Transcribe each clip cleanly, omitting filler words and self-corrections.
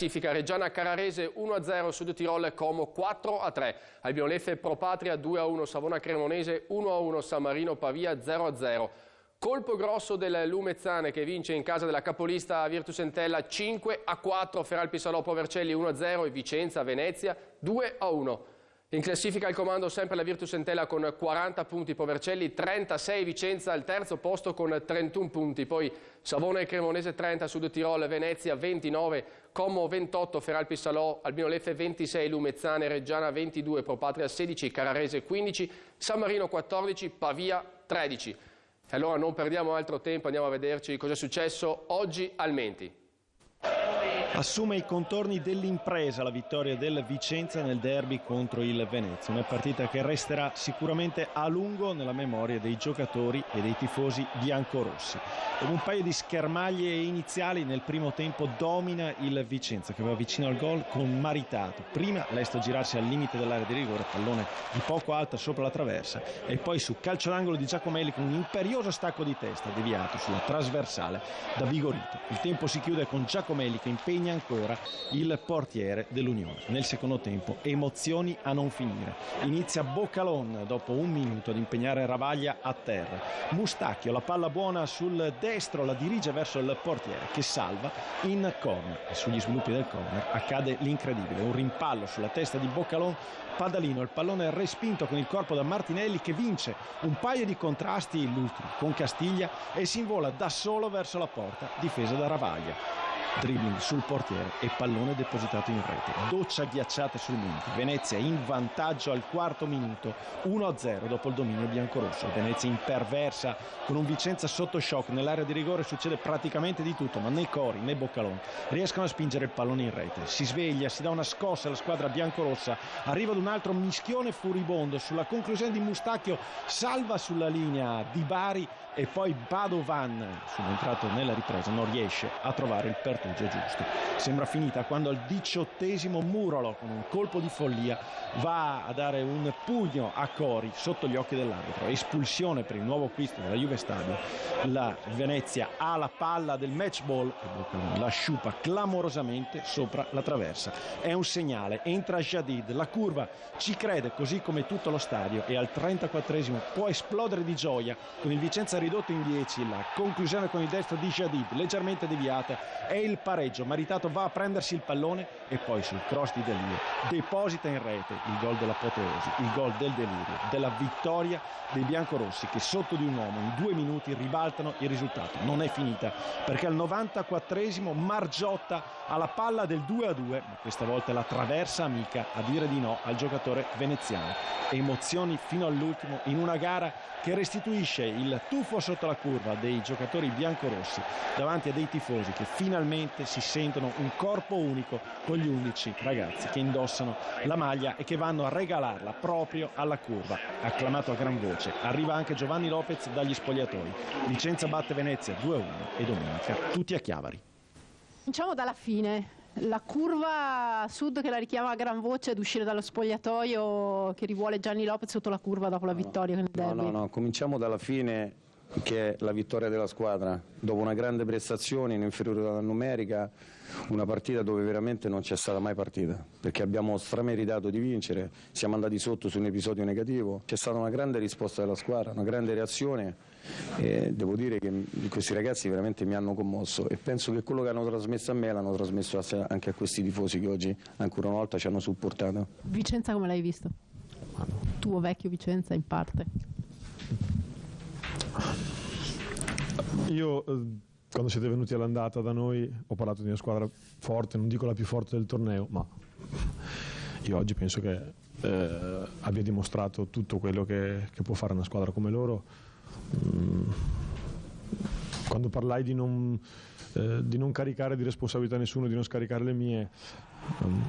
Classifica Reggiana Carrarese 1-0, Sud Tirol Como 4-3, Albion Leffe Pro Patria 2-1, Savona Cremonese 1-1, San Marino Pavia 0-0. Colpo grosso del Lumezzane che vince in casa della capolista Virtus Entella 5-4, Feralpi Salò Vercelli 1-0 e Vicenza Venezia 2-1. In classifica al comando sempre la Virtus Entella con 40 punti, Povercelli 36, Vicenza al terzo posto con 31 punti, poi Savona e Cremonese 30, Sud Tirol, Venezia 29, Como 28, Feralpi Salò, Albino Leffe 26, Lumezzane, Reggiana 22, Pro Patria 16, Carrarese 15, San Marino 14, Pavia 13. E allora non perdiamo altro tempo, andiamo a vederci cosa è successo oggi al Menti. Assume i contorni dell'impresa la vittoria del Vicenza nel derby contro il Venezia, una partita che resterà sicuramente a lungo nella memoria dei giocatori e dei tifosi biancorossi. Con un paio di schermaglie iniziali nel primo tempo domina il Vicenza che va vicino al gol con Maritato, prima lesto girarsi al limite dell'area di rigore, pallone di poco alta sopra la traversa, e poi su calcio d'angolo di Giacomelli con un imperioso stacco di testa deviato sulla trasversale da Vigorito. Il tempo si chiude con Giacomelli che impegna ancora il portiere dell'Unione. Nel secondo tempo emozioni a non finire. Inizia Boccalon dopo un minuto ad impegnare Ravaglia a terra. Mustacchio, la palla buona sul destro, la dirige verso il portiere che salva in corner, e sugli sviluppi del corner accade l'incredibile, un rimpallo sulla testa di Boccalon, Padalino, il pallone è respinto con il corpo da Martinelli che vince un paio di contrasti, l'ultimo con Castiglia, e si invola da solo verso la porta difesa da Ravaglia. Dribbling sul portiere e pallone depositato in rete. Doccia ghiacciata sul Menti. Venezia in vantaggio al quarto minuto, 1-0 dopo il dominio biancorosso. Venezia imperversa con un Vicenza sotto shock. Nell'area di rigore succede praticamente di tutto, ma né Cori né Boccalon riescono a spingere il pallone in rete. Si sveglia, si dà una scossa alla squadra biancorossa, arriva ad un altro mischione furibondo sulla conclusione di Mustacchio, salva sulla linea di Bari e poi Padovan, subentrato nella ripresa, non riesce a trovare il pertugio giusto. Sembra finita quando al 18° Murolo, con un colpo di follia, va a dare un pugno a Cori sotto gli occhi dell'arbitro. Espulsione per il nuovo acquisto della Juve Stadio. La Venezia ha la palla del match ball e la sciupa clamorosamente sopra la traversa. È un segnale, entra Jadid, la curva ci crede così come tutto lo stadio, e al 34° può esplodere di gioia con il Vicenza ridotto in 10, la conclusione con il destro di Jadid leggermente deviata e il pareggio. Maritato va a prendersi il pallone e poi sul cross di Delio deposita in rete il gol dell'apoteosi, il gol del delirio, della vittoria dei biancorossi che sotto di un uomo in 2 minuti ribaltano il risultato. Non è finita perché al 94° Margiotta ha la palla del 2-2, ma questa volta la traversa amica a dire di no al giocatore veneziano. Emozioni fino all'ultimo in una gara che restituisce il tuffo sotto la curva dei giocatori biancorossi davanti a dei tifosi che finalmente si sentono un corpo unico con gli 11 ragazzi che indossano la maglia e che vanno a regalarla proprio alla curva. Acclamato a gran voce arriva anche Giovanni Lopez dagli spogliatoi. Vicenza batte Venezia 2-1 e domenica tutti a Chiavari. Cominciamo dalla fine. La curva sud che la richiama a gran voce ad uscire dallo spogliatoio, che rivuole Gianni Lopez sotto la curva dopo la vittoria nel derby. No, cominciamo dalla fine, che è la vittoria della squadra dopo una grande prestazione in inferiorità numerica, una partita dove veramente non c'è stata mai partita, perché abbiamo strameritato di vincere, siamo andati sotto su un episodio negativo, c'è stata una grande risposta della squadra, una grande reazione, e devo dire che questi ragazzi veramente mi hanno commosso e penso che quello che hanno trasmesso a me l'hanno trasmesso anche a questi tifosi che oggi ancora una volta ci hanno supportato. Vicenza come l'hai visto? Tuo vecchio Vicenza in parte. Io quando siete venuti all'andata da noi ho parlato di una squadra forte, non dico la più forte del torneo, ma io oggi penso che abbia dimostrato tutto quello che può fare una squadra come loro. Quando parlai di non caricare di responsabilità nessuno, di non scaricare le mie,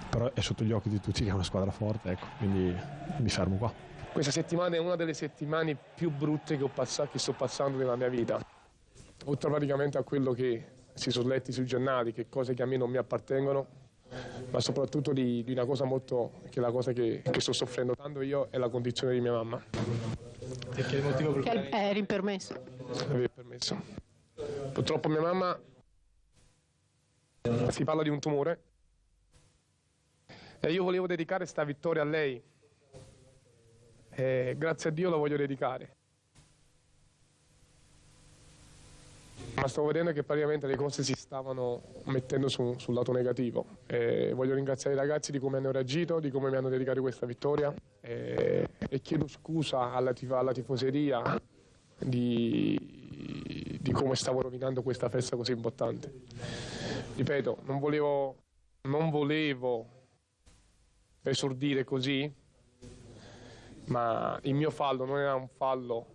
però è sotto gli occhi di tutti che è una squadra forte, ecco, quindi mi fermo qua. Questa settimana è una delle settimane più brutte che sto passando nella mia vita. Oltre praticamente a quello che si sono letti sui giornali, che cose che a me non mi appartengono, ma soprattutto di una cosa che è la cosa che sto soffrendo tanto io, è la condizione di mia mamma. Perché il motivo per cui eri permesso. Avevo permesso. Purtroppo mia mamma, si parla di un tumore E io volevo dedicare questa vittoria a lei. E grazie a Dio la voglio dedicare. Ma sto vedendo che praticamente le cose si stavano mettendo sul lato negativo. E voglio ringraziare i ragazzi di come hanno reagito, di come mi hanno dedicato questa vittoria. E chiedo scusa alla tifoseria di come stavo rovinando questa festa così importante. Ripeto, non volevo esordire così, ma il mio fallo non era un fallo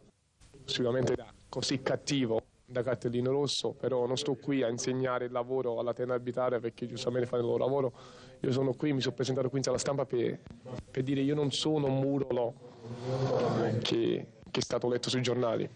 sicuramente così cattivo da cartellino rosso, però non sto qui a insegnare il lavoro alla terna arbitraria perché giustamente fanno il loro lavoro. Io sono qui, mi sono presentato qui alla stampa per dire io non sono un murolo che è stato letto sui giornali.